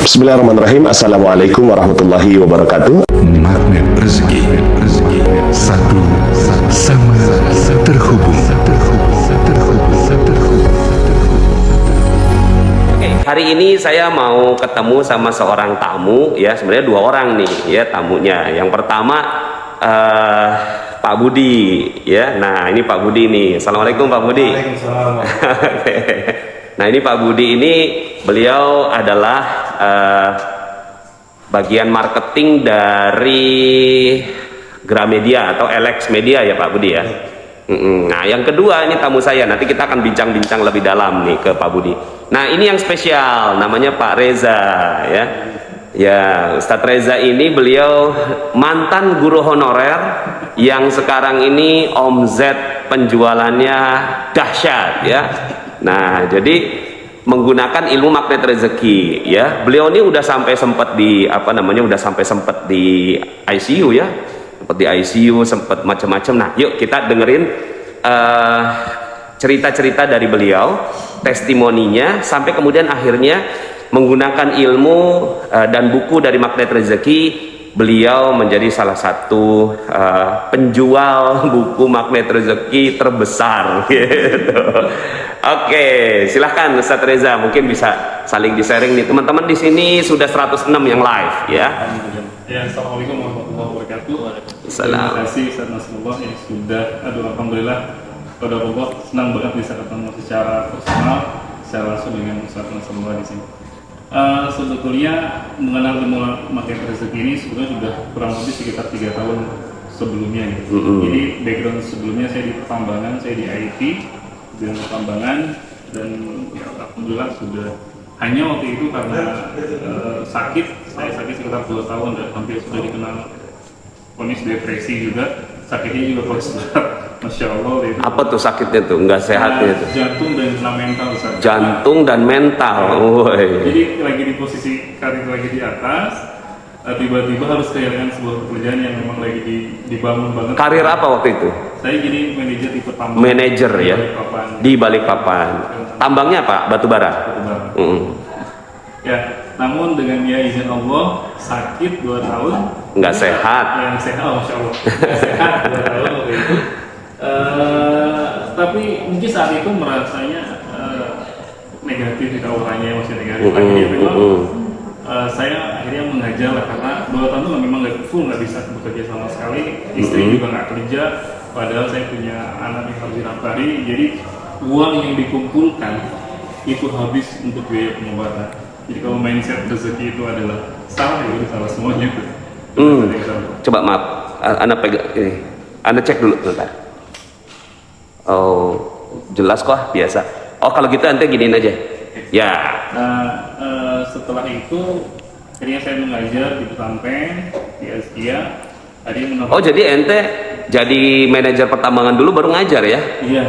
Bismillahirrahmanirrahim. Assalamualaikum warahmatullahi wabarakatuh. Magnet rezeki, satu sama terhubung. Oke, hari ini saya mau ketemu sama seorang tamu ya, sebenarnya dua orang nih ya tamunya. Yang pertama Pak Budi ya. Nah, ini Pak Budi nih. Assalamualaikum Pak Budi. Waalaikumsalam. Nah, ini Pak Budi ini beliau adalah bagian marketing dari Gramedia atau Alex Media ya Pak Budi ya. Nah, yang kedua ini tamu saya, nanti kita akan bincang-bincang lebih dalam nih ke Pak Budi. Nah, ini yang spesial, namanya Pak Reza ya. Ya, Ustadz Reza ini beliau mantan guru honorer yang sekarang ini omzet penjualannya dahsyat ya. Nah, jadi menggunakan ilmu magnet rezeki ya. Beliau ini udah sampai sempat di udah sampai sempat di ICU ya. Sempat di ICU, sempat macam-macam. Nah, yuk kita dengerin cerita-cerita dari beliau, testimoninya sampai kemudian akhirnya menggunakan ilmu dan buku dari magnet rezeki, beliau menjadi salah satu penjual buku magnet rezeki terbesar gitu. Oke, silahkan Ustadz Reza, mungkin bisa saling di-sharing nih. Teman-teman di sini sudah 106 yang live ya. Ya, assalamualaikum warahmatullahi wabarakatuh. Salam. Terima kasih Ustaz Nasrullah yang sudah, alhamdulillah pada Allah senang banget bisa ketemu secara personal, secara langsung dengan Ustaz Nasrullah di sini. Sebetulnya mengenal ilmu magnet rezeki ini sebetulnya sudah kurang lebih sekitar 3 tahun sebelumnya gitu. Jadi background sebelumnya saya di pertambangan, saya di IT bidang pertambangan, dan ya, alhamdulillah sudah, hanya waktu itu karena saya sakit sekitar 2 tahun dan hampir sudah dikenal vonis depresi juga, sakitnya juga kolesterol. Masya Allah itu. Apa tuh sakitnya tuh? Nggak sehatnya tuh? Jantung dan kena mental, Ustaz. Jantung dan mental. Woy. Jadi lagi di posisi karir lagi di atas, tiba-tiba harus kehilangan sebuah pekerjaan yang memang lagi dibangun banget. Karir apa waktu itu? Saya jadi manajer di pertambangan. Manajer ya, di Balikpapan. Tambangnya apa? Batu bara. Ya, namun dengan ya izin Allah sakit 2 tahun. Nggak sehat. Yang sehat, Masya Allah. Nggak sehat 2 tahun waktu itu. Tapi mungkin saat itu merasanya negatif, di auranya masih negatif. Akhirnya memang saya akhirnya mengajar lah, karena 2 tahun itu memang nggak bisa bekerja sama sekali. Istri juga nggak kerja, padahal saya punya anak yang harus dinafkahi. Jadi uang yang dikumpulkan itu habis untuk biaya pengobatan. Jadi kalau mindset rezeki itu adalah salah, ya salah semuanya itu. Coba maaf, Anda pegang ini. Anda cek dulu bentar. Oh, jelas kok, biasa. Oh, kalau gitu Anda giniin aja. Ya. Nah, setelah itu akhirnya saya mengajar di Petampeng, di Azkia. Oh, jadi ente jadi manajer pertambangan dulu baru ngajar ya? Iya.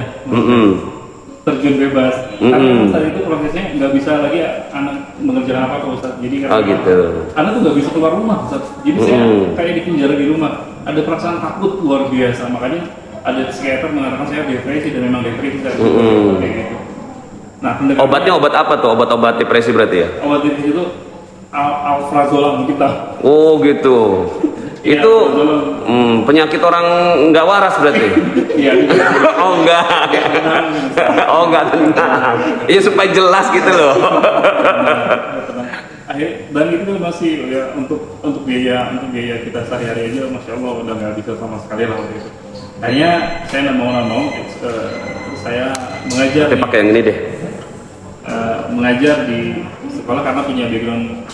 Terjun bebas. Karena saat itu prosesnya nggak bisa lagi anak mengerjakan apa Ustaz. Jadi gitu. Anak tuh nggak bisa keluar rumah, Ustaz. Jadi saya kayak dipenjara di rumah. Ada perasaan takut luar biasa. Makanya ada psikiater mengatakan saya depresi, dan memang depresi saya kayak gitu. Nah, obatnya obat apa tuh? Obat-obat depresi berarti ya? Obat depresi itu alprazolam kita. Oh gitu. Ya, itu penyakit orang nggak waras berarti? Iya. Oh enggak. Oh enggak tenang. Iya supaya jelas gitu loh. Dan itu masih ya untuk biaya kita sehari-hari aja, Masya Allah udah nggak bisa sama sekali lah waktu itu. Hanya saya nggak mau saya mengajar. Kita pakai yang ini deh. Mengajar di sekolah karena punya background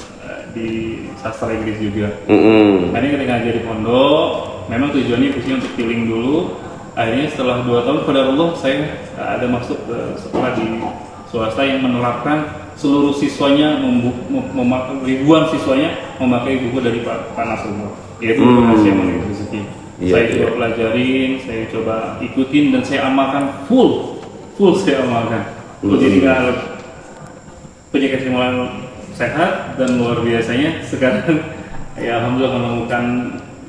di sastra Inggris juga. Akhirnya ketika ngajar di pondok, memang tujuannya khususnya untuk healing dulu. Akhirnya setelah 2 tahun pada Allah saya ada masuk ke sekolah di swasta yang menerapkan seluruh siswanya, ribuan siswanya memakai buku dari Pak Nasrullah, yaitu Rahasia Magnet Rezeki. Saya coba pelajarin, saya coba ikutin, dan saya amalkan full saya amalkan. Jadi penyakit saya mulai sehat, dan luar biasanya sekarang ya alhamdulillah menemukan,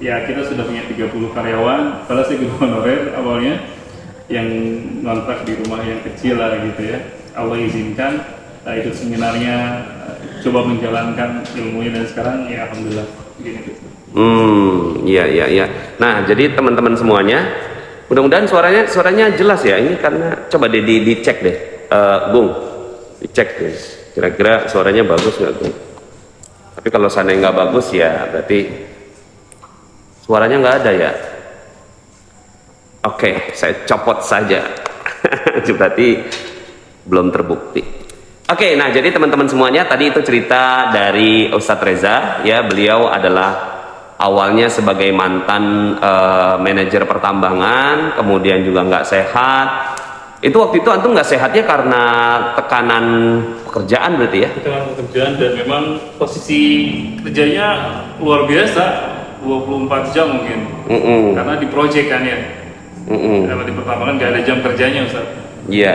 ya kita sudah punya 30 karyawan. Kalau saya guru honorer awalnya yang ngontrak di rumah yang kecil lah gitu ya, Allah izinkan ikut seminarnya coba menjalankan ilmunya, dan sekarang ya alhamdulillah begini gitu. Iya. Nah, jadi teman-teman semuanya, mudah-mudahan suaranya jelas ya. Ini karena coba deh dicek deh, Bung, dicek deh. Kira-kira suaranya bagus nggak, Bung? Tapi kalau seandainya nggak bagus ya berarti suaranya nggak ada ya. Oke, saya copot saja. Berarti belum terbukti. Oke, nah jadi teman-teman semuanya, tadi itu cerita dari Ustadz Reza ya. Beliau adalah awalnya sebagai mantan manajer pertambangan, kemudian juga nggak sehat. Itu waktu itu antum nggak sehatnya karena tekanan pekerjaan berarti ya? Tekanan pekerjaan, dan memang posisi kerjanya luar biasa, 24 jam mungkin. Karena di proyek kan ya. Kalau di pertambangan nggak ada jam kerjanya, Ustaz. Iya.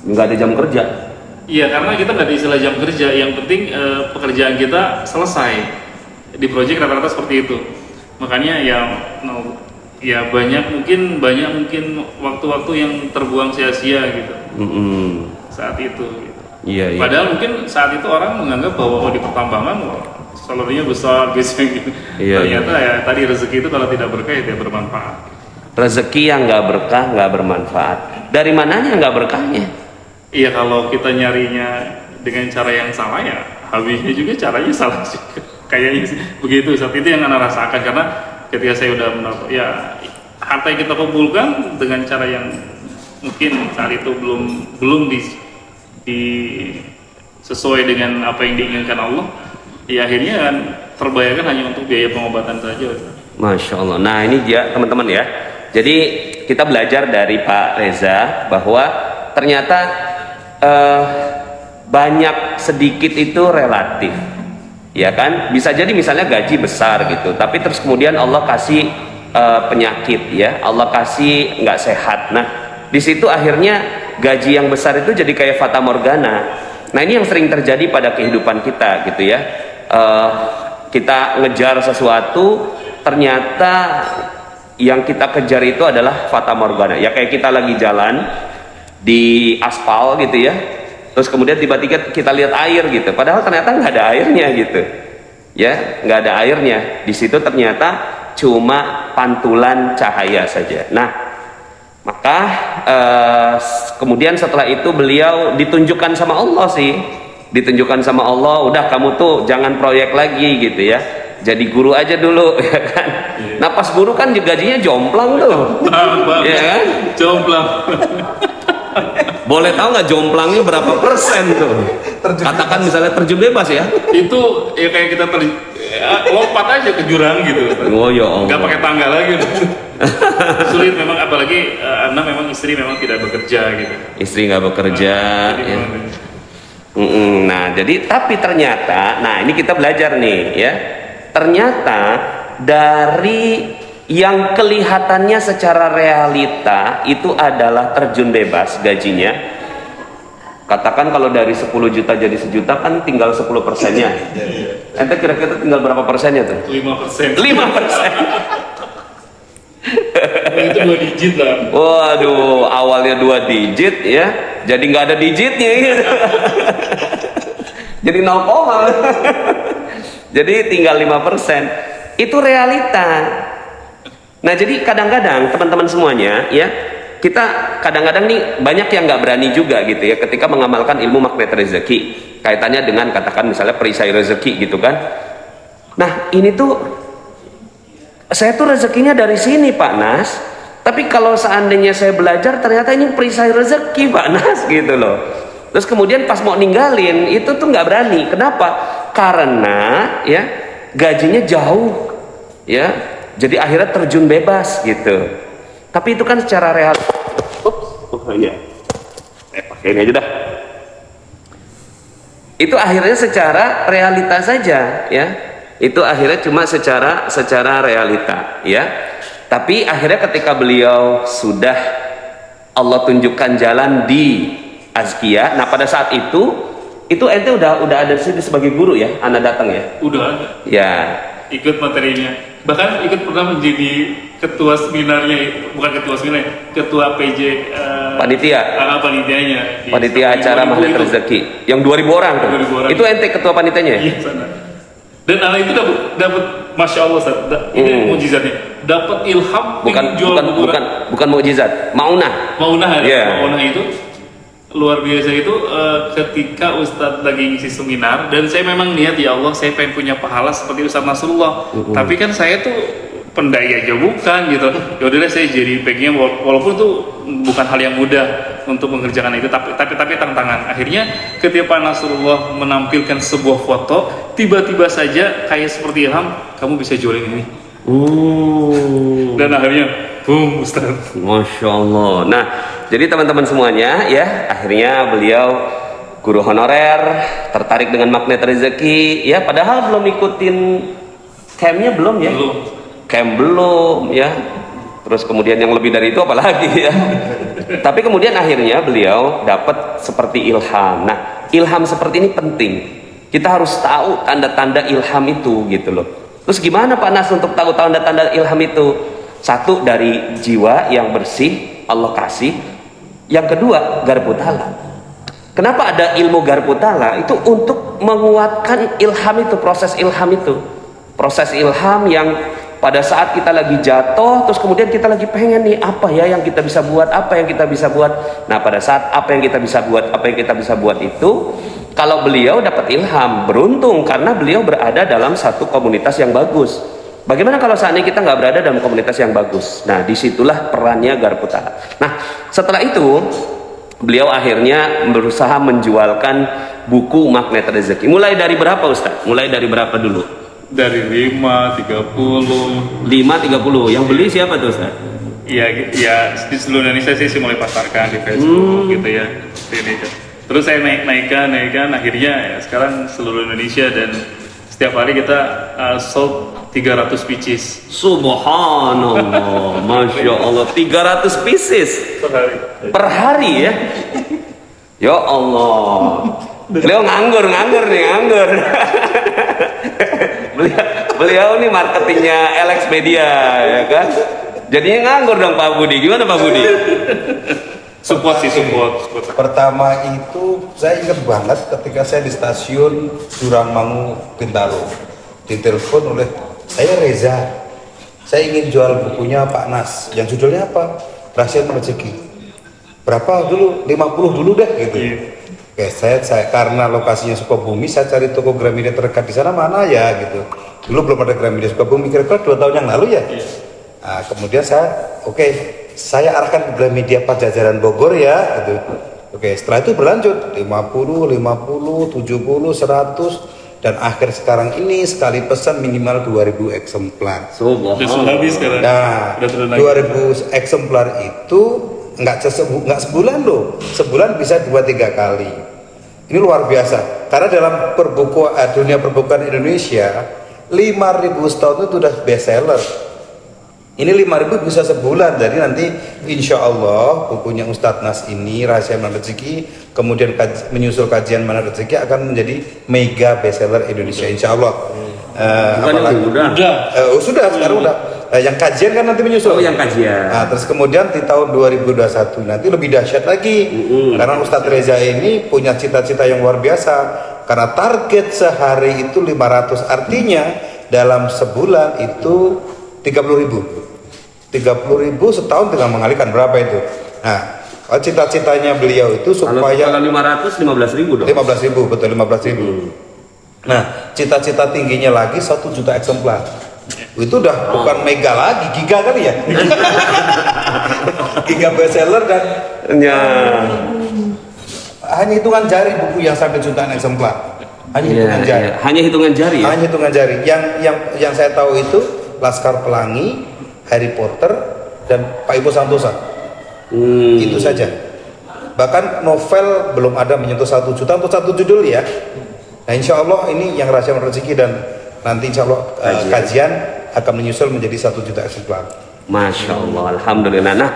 Nggak ada jam kerja. Iya, karena kita nggak ada istilah jam kerja. Yang penting pekerjaan kita selesai. Di proyek rata-rata seperti itu. Makanya ya banyak mungkin waktu-waktu yang terbuang sia-sia gitu. Saat itu. Gitu. Iya. Padahal mungkin saat itu orang menganggap bahwa di pertambangan salarinya besar gitu. Ternyata ya tadi rezeki itu kalau tidak berkah ya tidak bermanfaat. Rezeki yang nggak berkah nggak bermanfaat. Dari mananya nggak berkahnya? Iya, kalau kita nyarinya dengan cara yang salah ya habisnya juga caranya salah juga. Kayaknya sih begitu. Saat itu yang Anda rasakan, karena ketika saya udah mendapat ya harta yang kita kumpulkan dengan cara yang mungkin saat itu belum sesuai dengan apa yang diinginkan Allah, ya akhirnya kan terbayarkan hanya untuk biaya pengobatan saja. Masya Allah. Nah ini dia teman-teman ya. Jadi kita belajar dari Pak Reza bahwa ternyata banyak sedikit itu relatif, ya kan? Bisa jadi misalnya gaji besar gitu, tapi terus kemudian Allah kasih penyakit ya, Allah kasih nggak sehat. Nah di situ akhirnya gaji yang besar itu jadi kayak fata morgana. Nah ini yang sering terjadi pada kehidupan kita gitu ya. Kita ngejar sesuatu, ternyata yang kita kejar itu adalah fata morgana. Ya kayak kita lagi jalan di aspal gitu ya, terus kemudian tiba-tiba kita lihat air gitu, padahal ternyata nggak ada airnya gitu ya, nggak ada airnya. Di situ ternyata cuma pantulan cahaya saja. Nah maka kemudian setelah itu beliau ditunjukkan sama Allah sih, ditunjukkan sama Allah, udah kamu tuh jangan proyek lagi gitu ya, jadi guru aja dulu ya kan. Nah pas guru kan gajinya jomplang tuh ya kan, jomplang. Boleh tahu nggak jomplangnya berapa persen tuh? Katakan misalnya terjun bebas ya, itu ya kayak kita lompat aja ke jurang gitu. Oh ya Allah, nggak pakai tangga lagi. Sulit memang, apalagi Anda memang istri memang tidak bekerja gitu. Istri nggak bekerja ya. Nah jadi tapi ternyata, nah ini kita belajar nih ya, ternyata dari yang kelihatannya secara realita itu adalah terjun bebas gajinya. Katakan kalau dari 10 juta jadi 1 juta kan tinggal 10%-nya. Ente kira-kira tinggal berapa persennya tuh? 5%. 5%. Itu 2 digit lah. Waduh, awalnya 2 digit ya, jadi nggak ada digitnya gitu. Jadi 0, jadi tinggal 5%. Itu realita. Nah jadi kadang-kadang teman-teman semuanya ya, kita kadang-kadang nih banyak yang nggak berani juga gitu ya ketika mengamalkan ilmu magnet rezeki, kaitannya dengan katakan misalnya perisai rezeki gitu kan. Nah ini tuh saya tuh rezekinya dari sini Pak Nas, tapi kalau seandainya saya belajar ternyata ini perisai rezeki Pak Nas gitu loh. Terus kemudian pas mau ninggalin itu tuh nggak berani. Kenapa? Karena ya gajinya jauh ya, jadi akhirnya terjun bebas gitu. Tapi itu kan secara real. Iya. Pakai ini aja dah. Itu akhirnya secara realita saja ya. Itu akhirnya cuma secara realita ya. Tapi akhirnya ketika beliau sudah Allah tunjukkan jalan di Azkia, nah pada saat itu ente udah ada di sini sebagai guru ya, Anda datang ya? Udah ada. Ya. Ikut materinya. bahkan ikut pernah menjadi ketua seminarnya, bukan ketua seminar, ketua PJ panitianya panitia acara Magnet Rezeki yang 2000 orang tuh. 2000 orang. Itu ente ketua panitianya? Iya, sana. Dan anak itu dapat Masya Allah, Ustaz. Ini mujizatnya, dapat ilham. Bukan mukjizat, maunah Yeah. Maunah itu luar biasa. Itu ketika Ustadz lagi ngisi seminar, dan saya memang niat, ya Allah, saya pengen punya pahala seperti Ustadz Nasrullah. Tapi kan saya tuh pendai aja bukan gitu. Ya udah saya jadi pengen, walaupun itu bukan hal yang mudah untuk mengerjakan itu, tapi tantangan. Akhirnya ketika Pak Nasrullah menampilkan sebuah foto, tiba-tiba saja kayak seperti ilham, kamu bisa jualin ini. Dan akhirnya boom, Ustaz. Masya Allah. Nah, jadi teman-teman semuanya ya, akhirnya beliau guru honorer, tertarik dengan Magnet Rezeki ya, padahal belum ikutin campnya belum ya? Camp belum ya. Terus kemudian yang lebih dari itu apalagi ya. Tapi kemudian akhirnya beliau dapat seperti ilham. Nah, ilham seperti ini penting. Kita harus tahu tanda-tanda ilham itu gitu loh. Terus gimana Pak Nas untuk tahu tanda-tanda ilham itu? Satu, dari jiwa yang bersih Allah kasih. Yang kedua, garpu tala. Kenapa ada ilmu garpu tala? Itu untuk menguatkan ilham itu, proses ilham itu. Proses ilham yang pada saat kita lagi jatuh, terus kemudian kita lagi pengen nih, apa ya yang kita bisa buat, apa yang kita bisa buat. Nah, pada saat apa yang kita bisa buat itu, kalau beliau dapat ilham, beruntung karena beliau berada dalam satu komunitas yang bagus. Bagaimana kalau seandainya kita nggak berada dalam komunitas yang bagus? Nah, disitulah perannya garpu tala. Nah, setelah itu beliau akhirnya berusaha menjualkan buku Magnet Rezeki. Mulai dari berapa, Ustaz? Mulai dari berapa dulu? Dari 5, 30. 5, 30. Yang beli siapa tuh, Ustaz? Iya, di seluruh Indonesia sih mulai pasarkan di Facebook gitu ya. Terus saya naikkan, akhirnya ya, sekarang seluruh Indonesia, dan setiap hari kita sold 300 pieces. Subhanallah, Masya Allah, 300 pieces per hari ya. Ya Allah, beliau nganggur nih. Beliau nih marketingnya Alex Media ya kan. Jadinya nganggur dong Pak Budi. Gimana Pak Budi? Support. Pertama itu saya ingat banget ketika saya di stasiun Durangmangu Bintaro, ditelepon oleh saya Reza. Saya ingin jual bukunya Pak Nas yang judulnya apa? Rahasia Rezeki. Berapa dulu? 50 dulu deh gitu. Oke, saya karena lokasinya Sukabumi, saya cari toko Gramedia terdekat di sana mana ya gitu. Dulu belum ada Gramedia Sukabumi, kira-kira 2 tahun yang lalu ya. Nah, kemudian saya arahkan ke Gramedia Pajajaran Bogor ya gitu. Oke, setelah itu berlanjut 50, 70, 100, dan akhir sekarang ini sekali pesan minimal 2000 eksemplar. Sudah habis sekarang. Nah, 2000 eksemplar itu nggak sebulan loh, sebulan bisa 2-3 kali. Ini luar biasa, karena dalam dunia perbukuan Indonesia 5.000 setahun itu sudah best seller. Ini 5.000 bisa sebulan, jadi nanti insya Allah bukunya Ustadz Nas ini, Rahasia Mana Rezeki, kemudian menyusul kajian Mana Rezeki akan menjadi mega best seller Indonesia insya Allah. Sudah sekarang udah. Yang kajian kan nanti menyusul. Yang kajian. Nah, terus kemudian di tahun 2021 nanti lebih dahsyat lagi. Karena Ustadz Reza ini punya cita-cita yang luar biasa. Karena target sehari itu 500, artinya dalam sebulan itu 30.000. 30.000 setahun tinggal mengalihkan berapa itu. Nah, cita-citanya beliau itu supaya kalau 500 15.000 dong. 15.000, betul 15.000. Nah, cita-cita tingginya lagi 1 juta eksemplar. Itu udah bukan mega lagi, giga kali ya. Giga bestseller dan hanya hitungan jari buku yang sampai jutaan eksemplar. Hitungan jari. Hanya hitungan jari ya? Hanya hitungan jari. Yang saya tahu itu Laskar Pelangi, Harry Potter, dan Pak Ibu Santosa. Itu saja. Bahkan novel belum ada menyentuh 1 juta untuk 1 judul ya. Nah, insya Allah ini yang Rahasia Rezeki, dan nanti insya Allah kajian akan menyusul menjadi 1 juta eksemplar. Masya Allah, Alhamdulillah. Nah,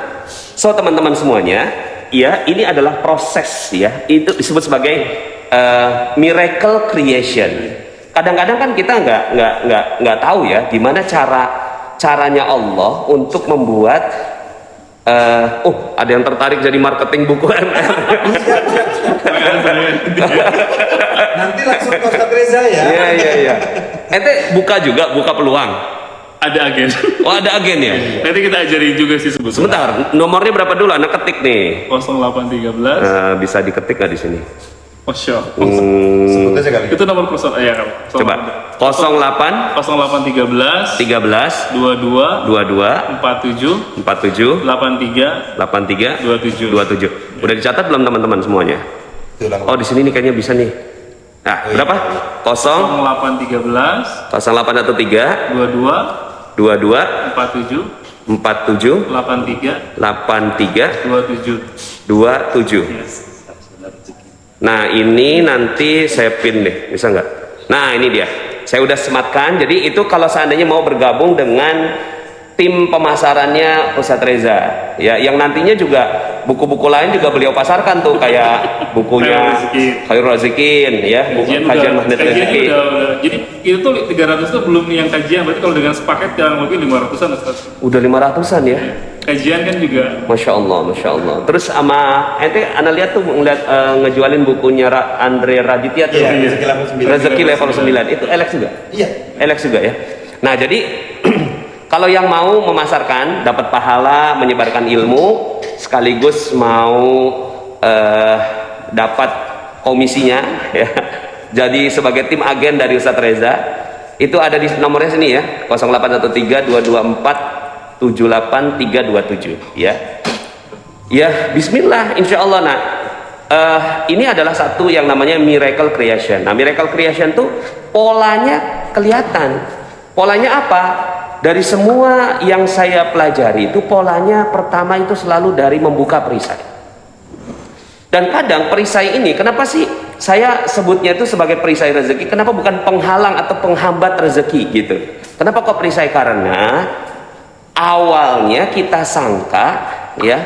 so teman-teman semuanya, ya ini adalah proses ya. Itu disebut sebagai miracle creation. kadang-kadang kan kita nggak tahu ya gimana caranya Allah untuk membuat ada yang tertarik jadi marketing buku ML. Nanti langsung ke Ustadz Reza ya. Iya. Ente buka peluang. Ada agen. Oh, ada agen ya? Nanti kita ajarin juga sih Sebentar, nomornya berapa dulu? Anak ketik nih. 0813. Bisa diketik nggak di sini? Osho. Sebut aja kali. Itu nomor personal ya kan? Coba. 08 0813 13 22 22 47 47 83 83 27. 27. Udah dicatat belum teman-teman semuanya? Oh, di sini nih kayaknya bisa nih. Nah, berapa? 0813 0813 22 22 47 47 83 83 27. 27. Nah, ini nanti saya pin deh, bisa nggak? Nah, ini dia. Saya udah sematkan. Jadi itu kalau seandainya mau bergabung dengan tim pemasarannya Ustadz Reza, ya, yang nantinya juga buku-buku lain juga beliau pasarkan tuh, kayak bukunya Khairul Razikin, ya, buku kajian Magnet Rezeki. Jadi itu tuh 300 tuh belum yang kajian, berarti kalau dengan sepaket kurang lebih 500-an Ustaz. Udah 500-an ya. Kajian kan juga. Masya Allah. Terus sama ente Anda lihat tuh ngejualin bukunya Andre Raditya tuh. Iya, Rezeki level 9. Itu Alex juga? Iya. Alex juga ya. Nah, jadi kalau yang mau memasarkan, dapat pahala, menyebarkan ilmu, sekaligus mau dapat komisinya, ya, jadi sebagai tim agen dari Ustadz Reza, itu ada di nomornya sini ya, 0813 224 78327 ya. Ya, bismillah, insya Allah. Nah, ini adalah satu yang namanya miracle creation. Nah, miracle creation tuh polanya kelihatan. Polanya apa? Dari semua yang saya pelajari itu polanya pertama itu selalu dari membuka perisai. Dan kadang perisai ini, kenapa sih saya sebutnya itu sebagai perisai rezeki? Kenapa bukan penghalang atau penghambat rezeki gitu? Kenapa kok perisai? Karena awalnya kita sangka, ya,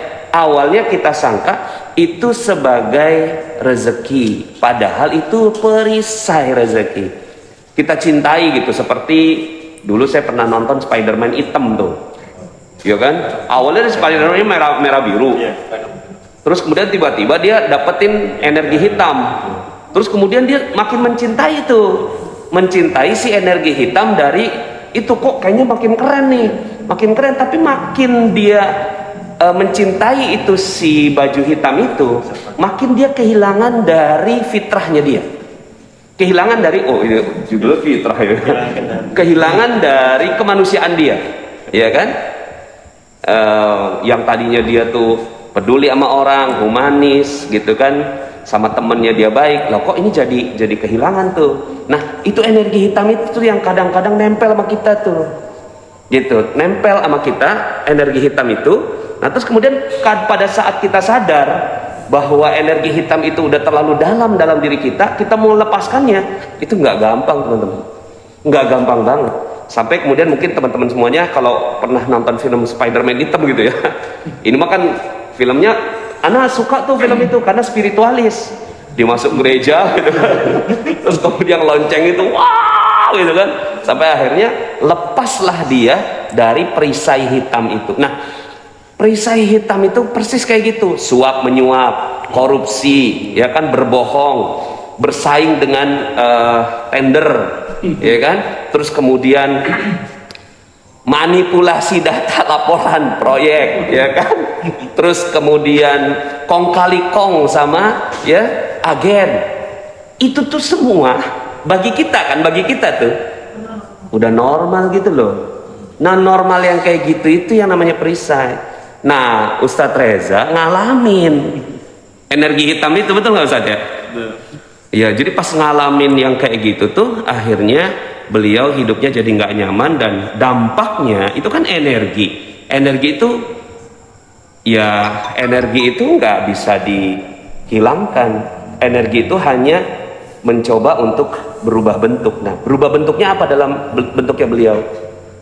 itu sebagai rezeki, padahal itu perisai rezeki. Kita cintai gitu, seperti dulu saya pernah nonton Spider-Man hitam tuh, ya kan? Awalnya Spider-Man merah biru, terus kemudian tiba-tiba dia dapetin energi hitam, terus kemudian dia makin mencintai si energi hitam dari itu, kok kayaknya makin keren nih, tapi makin dia mencintai itu si baju hitam itu, makin dia kehilangan dari fitrahnya dia. Kehilangan dari, ini judul fitrah ya. Kehilangan dari kemanusiaan dia, ya kan? Yang tadinya dia tuh peduli sama orang, humanis gitu kan, sama temennya dia baik, loh kok ini jadi kehilangan tuh. Nah, itu energi hitam itu yang kadang-kadang nempel sama kita tuh, gitu, nempel sama kita energi hitam itu. Nah, terus kemudian pada saat kita sadar bahwa energi hitam itu udah terlalu dalam diri kita mau lepaskannya itu nggak gampang, teman-teman, nggak gampang banget. Sampai kemudian mungkin teman-teman semuanya kalau pernah nonton film Spider-Man hitam gitu ya, ini mah kan filmnya, Ana suka tuh film itu karena spiritualis, dia masuk gereja gitu kan, terus kemudian lonceng itu wow gitu kan, sampai akhirnya lepaslah dia dari perisai hitam itu. Nah, perisai hitam itu persis kayak gitu, suap menyuap, korupsi, ya kan, berbohong, bersaing dengan tender, ya kan, terus kemudian manipulasi data laporan proyek, ya kan, terus kemudian kong kali kong sama ya agen. Itu tuh semua bagi kita tuh udah normal gitu loh. Nah, normal yang kayak gitu itu yang namanya perisai. Nah, Ustadz Reza ngalamin energi hitam itu, betul nggak Ustadz ya? Ya, jadi pas ngalamin yang kayak gitu tuh akhirnya beliau hidupnya jadi nggak nyaman, dan dampaknya itu kan energi itu, ya, energi itu nggak bisa dihilangkan. Energi itu hanya mencoba untuk berubah bentuk. Nah, berubah bentuknya apa dalam bentuknya beliau?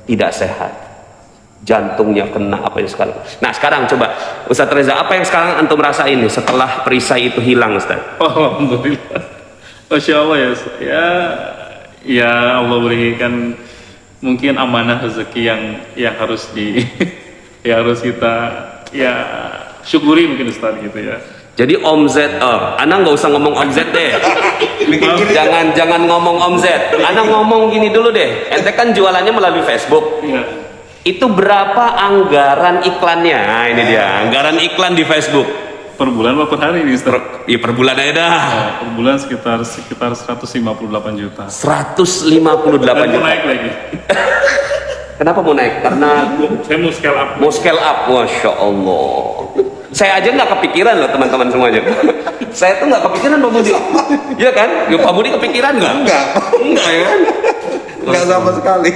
Tidak sehat, jantungnya kena apa yang sekarang. Nah, sekarang coba Ustadz Reza, apa yang sekarang antum rasain nih setelah perisai itu hilang, Ustadz? Oh, alhamdulillah, masya Allah ya Ustaz. Ya Allah berikan mungkin amanah rezeki yang harus yang harus kita ya syukuri mungkin Ustaz gitu ya. Jadi Om Z, Ana nggak usah ngomong Om Z deh. Jangan ngomong Om Z. Ana ngomong gini dulu deh. Ente kan jualannya melalui Facebook. Iya. Itu berapa anggaran iklannya? Nah, ini dia, anggaran iklan di Facebook. Per bulan apa per hari nih Ustaz? Iya per bulan aja dah. Per bulan sekitar 158 juta. 158 Dan mau juta. naik lagi. Kenapa mau naik? Karena Saya mau scale up. mau scale up. Masya Allah. Saya aja nggak kepikiran loh teman-teman semuanya. Saya tuh nggak kepikiran Pak Budi. Iya kan? Ya, Pak Budi kepikiran nggak? Enggak ya kan? Enggak sama sekali.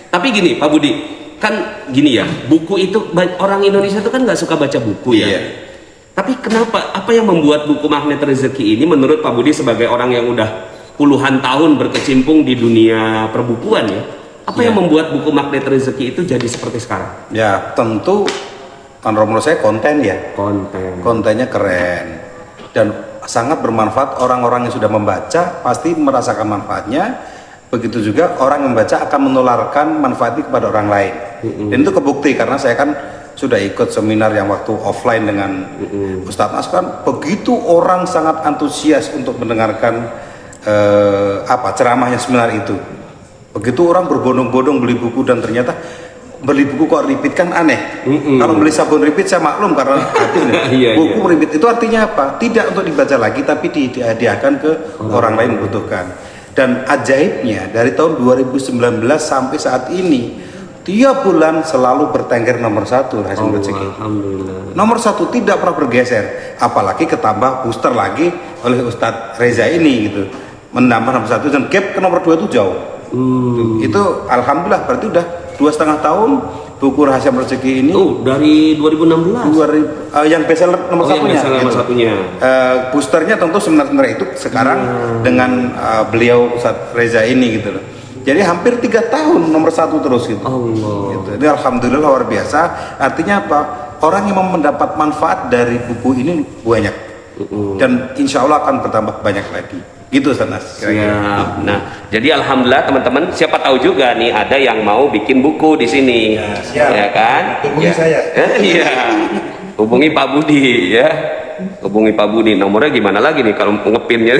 Tapi gini Pak Budi, kan gini ya, buku itu orang Indonesia tuh kan nggak suka baca buku ya. Iya. Tapi kenapa? Apa yang membuat buku Magnet Rezeki ini menurut Pak Budi sebagai orang yang udah puluhan tahun berkecimpung di dunia perbukuan ya? Apa yang membuat buku Magnet Rezeki itu jadi seperti sekarang? Ya tentu menurut saya konten ya. Kontennya keren dan sangat bermanfaat. Orang-orang yang sudah membaca pasti merasakan manfaatnya. Begitu juga orang yang membaca akan menularkan manfaat itu kepada orang lain. Dan itu kebukti karena saya kan sudah ikut seminar yang waktu offline dengan Ustadz Mas kan begitu orang sangat antusias untuk mendengarkan ceramahnya seminar itu. Begitu orang berbondong-bondong beli buku dan ternyata beli buku kok repeat kan aneh. Kalau beli sabun repeat saya maklum karena buku repeat itu artinya apa? Tidak untuk dibaca lagi tapi dihadiahkan ke orang lain membutuhkan. Dan ajaibnya dari tahun 2019 sampai saat ini tiap bulan selalu bertengger nomor 1 Hasyim Rezeki. Nomor 1 tidak pernah bergeser, apalagi ketambah booster lagi oleh Ustadz Reza ini gitu, menambah nomor 1 dan gap ke nomor 2 itu jauh. Itu alhamdulillah berarti udah 2,5 tahun buku Rahasia Rezeki ini. Dari 2016. Yang bestseller nomor satunya. Boosternya tentu seminar itu sekarang dengan beliau Ustadz Reza ini gitu loh. Jadi hampir 3 tahun nomor 1 terus gitu. Gitu. Ini alhamdulillah luar biasa. Artinya apa? Orang yang mendapat manfaat dari buku ini banyak. Dan insya Allah akan bertambah banyak lagi. Gitu Ustaz. Siap. Nah, jadi alhamdulillah teman-teman, siapa tahu juga nih ada yang mau bikin buku di sini. Ya kan? Hubungi saya. Iya. Hubungi Pak Budi ya. Hubungi Pak Budi. Nomornya gimana lagi nih kalau ngepinnya?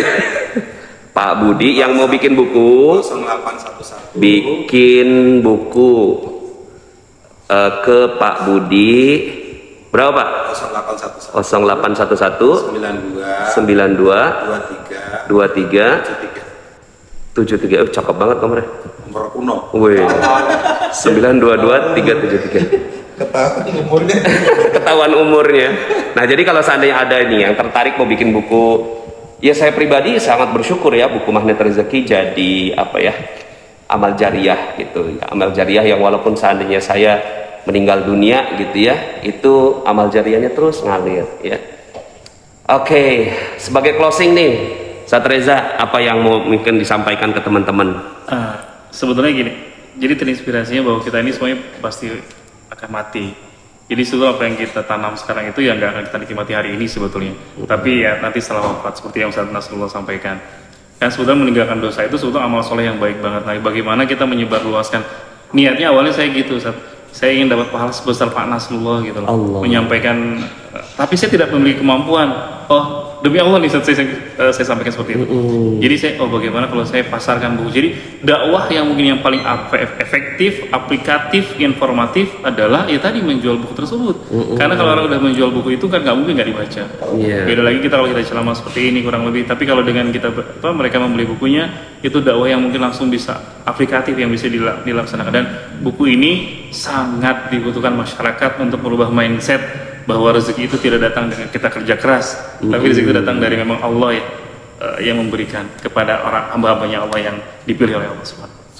Pak Budi yang mau bikin buku 0811 bikin buku ke Pak Budi berapa Pak? 0811 92 23 73. Cakep banget nomornya. nomor kuno. Wih. 922 373. Ketahuan umurnya. Ketahuan umurnya. Nah, jadi kalau seandainya ada nih yang tertarik mau bikin buku, ya saya pribadi sangat bersyukur ya buku Magnet Rezeki jadi apa ya? Amal jariah gitu. Amal jariah yang walaupun seandainya saya meninggal dunia gitu ya, itu amal jariahnya terus ngalir ya. Oke, sebagai closing nih, Ustaz Reza, apa yang mau mungkin disampaikan ke teman-teman? Sebetulnya gini, jadi terinspirasinya bahwa kita ini semuanya pasti akan mati. Jadi sebetulnya apa yang kita tanam sekarang itu ya nggak akan kita nikmati hari ini sebetulnya. Tapi ya nanti setelah wafat seperti yang Ustaz Nasrullah sampaikan. Kan sebetulnya meninggalkan dosa itu sebetulnya amal soleh yang baik banget. Nah, bagaimana kita menyebarluaskan? Niatnya awalnya saya gitu, Ustaz. Saya ingin dapat pahala sebesar Pak Nasrullah gitu loh. Menyampaikan, tapi saya tidak memiliki kemampuan. Oh, demi Allah nih saya sampaikan seperti itu. Jadi saya, bagaimana kalau saya pasarkan buku? Jadi dakwah yang mungkin yang paling efektif, aplikatif, informatif adalah ya tadi menjual buku tersebut. Karena kalau orang udah menjual buku itu kan nggak mungkin nggak dibaca. Beda lagi kita kalau kita ceramah seperti ini kurang lebih. Tapi kalau dengan kita mereka membeli bukunya, itu dakwah yang mungkin langsung bisa aplikatif yang bisa dilaksanakan. Dan buku ini sangat dibutuhkan masyarakat untuk merubah mindset bahwa rezeki itu tidak datang dengan kita kerja keras, tapi rezeki itu datang dari memang Allah yang memberikan kepada orang hamba-hambanya Allah yang dipilih oleh Allah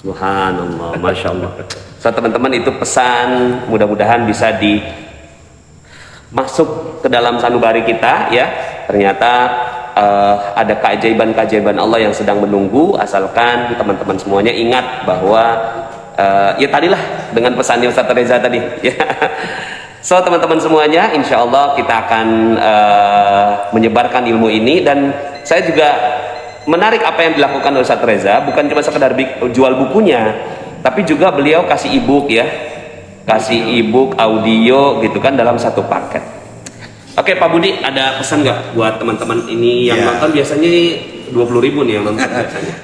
Subhanallah, Masya Allah. So teman-teman, itu pesan mudah-mudahan bisa masuk ke dalam sanubari kita ya. Ternyata ada keajaiban-keajaiban Allah yang sedang menunggu, asalkan teman-teman semuanya ingat bahwa ya tadilah dengan pesannya Ustaz Reza tadi ya. So teman-teman semuanya, insya Allah kita akan menyebarkan ilmu ini. Dan saya juga menarik apa yang dilakukan oleh Ustadz Reza, bukan cuma sekedar jual bukunya, tapi juga beliau kasih e-book ya, kasih e-book audio gitu kan dalam satu paket. Oke Pak Budi, ada pesan nggak buat teman-teman ini yang nonton? Biasanya 20.000 nih yang nonton biasanya.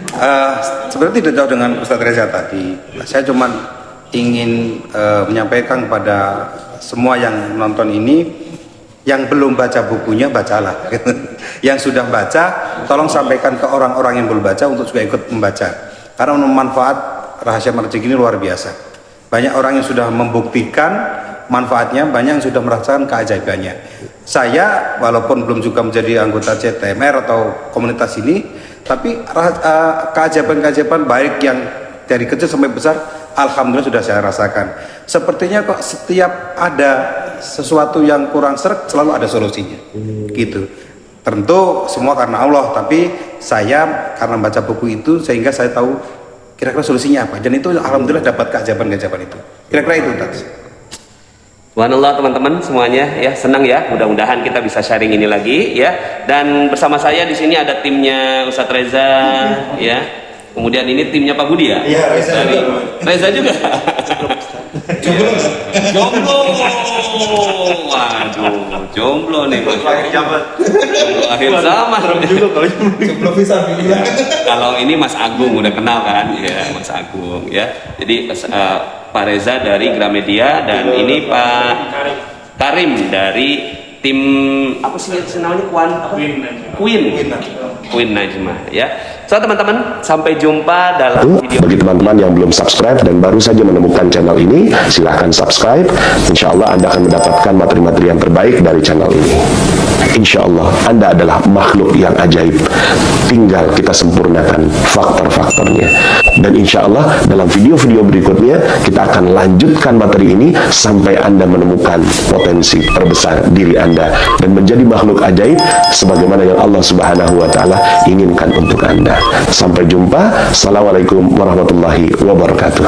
Sebenarnya tidak jauh dengan Ustadz Reza tadi. Saya cuma ingin menyampaikan kepada semua yang nonton ini, yang belum baca bukunya bacalah. Yang sudah baca, tolong sampaikan ke orang-orang yang belum baca untuk juga ikut membaca. Karena manfaat rahasia rezeki ini luar biasa. Banyak orang yang sudah membuktikan manfaatnya, banyak yang sudah merasakan keajaibannya. Saya walaupun belum juga menjadi anggota CTMR atau komunitas ini, tapi keajaiban-keajaiban baik yang dari kecil sampai besar, alhamdulillah sudah saya rasakan. Sepertinya kok setiap ada sesuatu yang kurang sreg selalu ada solusinya. Gitu. Tentu semua karena Allah, tapi saya karena baca buku itu sehingga saya tahu kira-kira solusinya apa. Dan itu alhamdulillah dapat keajaiban-keajaiban itu. Kira-kira itu, Tats. Subhanallah teman-teman semuanya ya, senang ya, mudah-mudahan kita bisa sharing ini lagi ya. Dan bersama saya di sini ada timnya Ustadz Reza ya. Kemudian ini timnya Pak Budi ya. Iya, Reza dari juga. Reza juga. Jomblo. Waduh, jomblo nih. Jomblo akhir zaman. Jomblo bisa bilang. Kalau ini Mas Agung udah kenal kan? Ya, Mas Agung ya. Jadi Pak Reza dari Gramedia dan ini Pak Karim dari tim apa sih namanya? Queen Najma ya. So teman-teman, sampai jumpa dalam video. Bagi teman-teman yang belum subscribe dan baru saja menemukan channel ini, silahkan subscribe. Insya Allah Anda akan mendapatkan materi-materi yang terbaik dari channel ini. Insya Allah Anda adalah makhluk yang ajaib. Tinggal kita sempurnakan faktor-faktornya. Dan insya Allah dalam video-video berikutnya kita akan lanjutkan materi ini sampai Anda menemukan potensi terbesar diri Anda dan menjadi makhluk ajaib sebagaimana yang Allah Subhanahu wa Ta'ala inginkan untuk Anda. Sampai jumpa. Assalamualaikum warahmatullahi wabarakatuh.